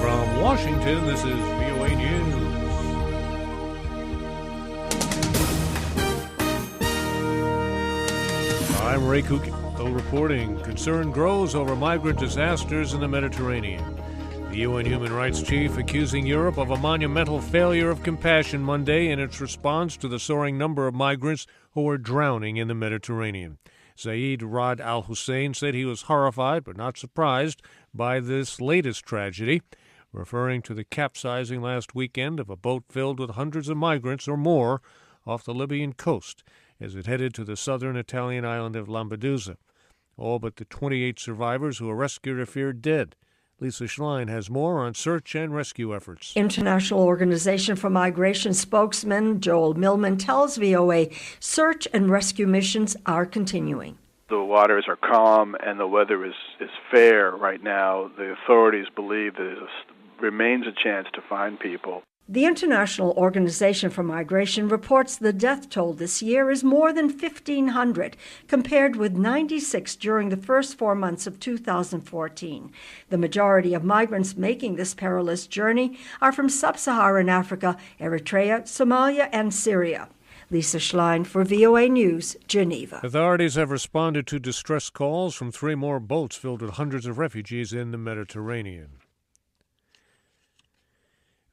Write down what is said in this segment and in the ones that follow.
From Washington, this is VOA News. I'm Ray Kouguell reporting. Concern grows over migrant disasters in the Mediterranean. The UN Human Rights Chief accusing Europe of a monumental failure of compassion Monday in its response to the soaring number of migrants who are drowning in the Mediterranean. Zeid Raad al-Hussein said he was horrified but not surprised by this latest tragedy, referring to the capsizing last weekend of a boat filled with hundreds of migrants or more off the Libyan coast as it headed to the southern Italian island of Lampedusa. All but the 28 survivors who were rescued are feared dead. Lisa Schlein has more on search and rescue efforts. International Organization for Migration spokesman Joel Millman tells VOA search and rescue missions are continuing. The waters are calm and the weather is fair right now. The authorities believe there remains a chance to find people. The International Organization for Migration reports the death toll this year is more than 1,500, compared with 96 during the first 4 months of 2014. The majority of migrants making this perilous journey are from sub-Saharan Africa, Eritrea, Somalia, and Syria. Lisa Schlein for VOA News, Geneva. Authorities have responded to distress calls from 3 more boats filled with hundreds of refugees in the Mediterranean.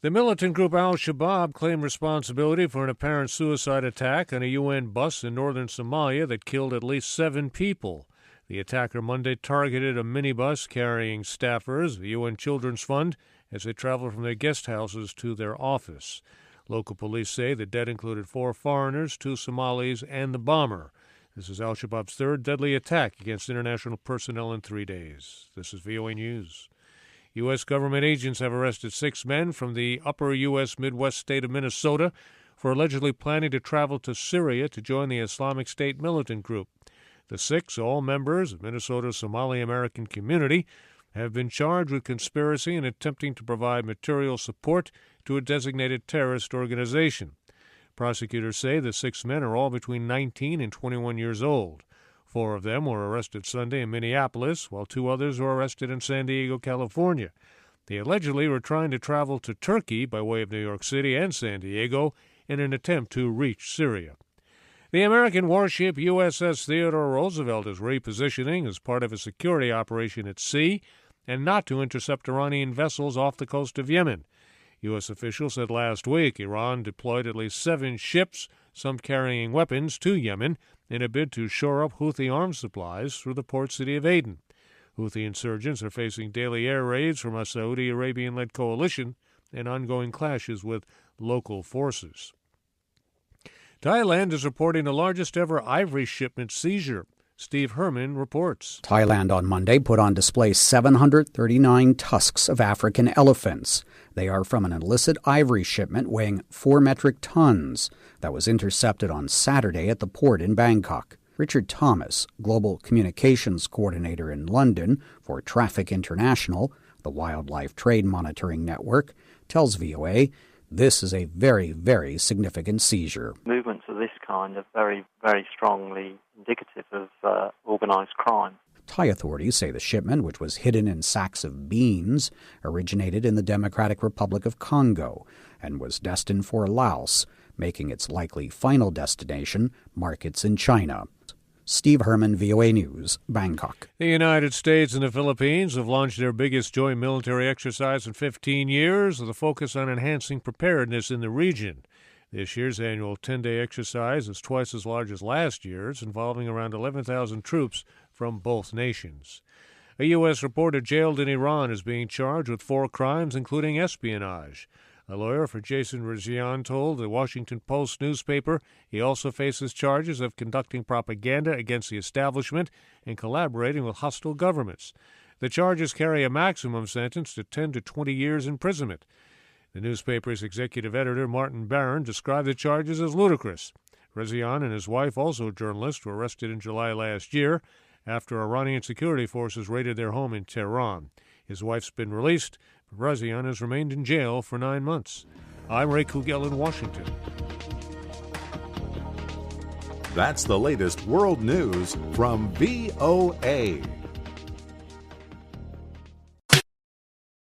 The militant group al-Shabaab claimed responsibility for an apparent suicide attack on a UN bus in northern Somalia that killed at least 7 people. The attacker Monday targeted a minibus carrying staffers, the UN Children's Fund, as they traveled from their guest houses to their office. Local police say the dead included 4 foreigners, 2 Somalis, and the bomber. This is al-Shabaab's 3rd deadly attack against international personnel in 3 days. This is VOA News. U.S. government agents have arrested 6 men from the upper U.S. Midwest state of Minnesota for allegedly planning to travel to Syria to join the Islamic State militant group. The 6, all members of Minnesota's Somali American community, have been charged with conspiracy and attempting to provide material support to a designated terrorist organization. Prosecutors say the 6 men are all between 19 and 21 years old. 4 of them were arrested Sunday in Minneapolis, while 2 others were arrested in San Diego, California. They allegedly were trying to travel to Turkey by way of New York City and San Diego in an attempt to reach Syria. The American warship USS Theodore Roosevelt is repositioning as part of a security operation at sea and not to intercept Iranian vessels off the coast of Yemen. U.S. officials said last week Iran deployed at least 7 ships, some carrying weapons, to Yemen in a bid to shore up Houthi arms supplies through the port city of Aden. Houthi insurgents are facing daily air raids from a Saudi Arabian-led coalition and ongoing clashes with local forces. Thailand is reporting the largest-ever ivory shipment seizure. Steve Herman reports. Thailand on Monday put on display 739 tusks of African elephants. They are from an illicit ivory shipment weighing 4 metric tons that was intercepted on Saturday at the port in Bangkok. Richard Thomas, Global Communications Coordinator in London for Traffic International, the wildlife trade monitoring network, tells VOA this is a very, very significant seizure. Movements of this kind are very, very strongly indicative of organized crime. Thai authorities say the shipment, which was hidden in sacks of beans, originated in the Democratic Republic of Congo and was destined for Laos, making its likely final destination markets in China. Steve Herman, VOA News, Bangkok. The United States and the Philippines have launched their biggest joint military exercise in 15 years with a focus on enhancing preparedness in the region. This year's annual 10-day exercise is twice as large as last year's, involving around 11,000 troops from both nations. A U.S. reporter jailed in Iran is being charged with 4 crimes, including espionage. A lawyer for Jason Rezaian told the Washington Post newspaper he also faces charges of conducting propaganda against the establishment and collaborating with hostile governments. The charges carry a maximum sentence to 10 to 20 years imprisonment. The newspaper's executive editor, Martin Barron, described the charges as ludicrous. Rezaian and his wife, also a journalist, were arrested in July last year after Iranian security forces raided their home in Tehran. His wife's been released, but Rezaian has remained in jail for 9 months. I'm Ray Kouguell in Washington. That's the latest world news from VOA.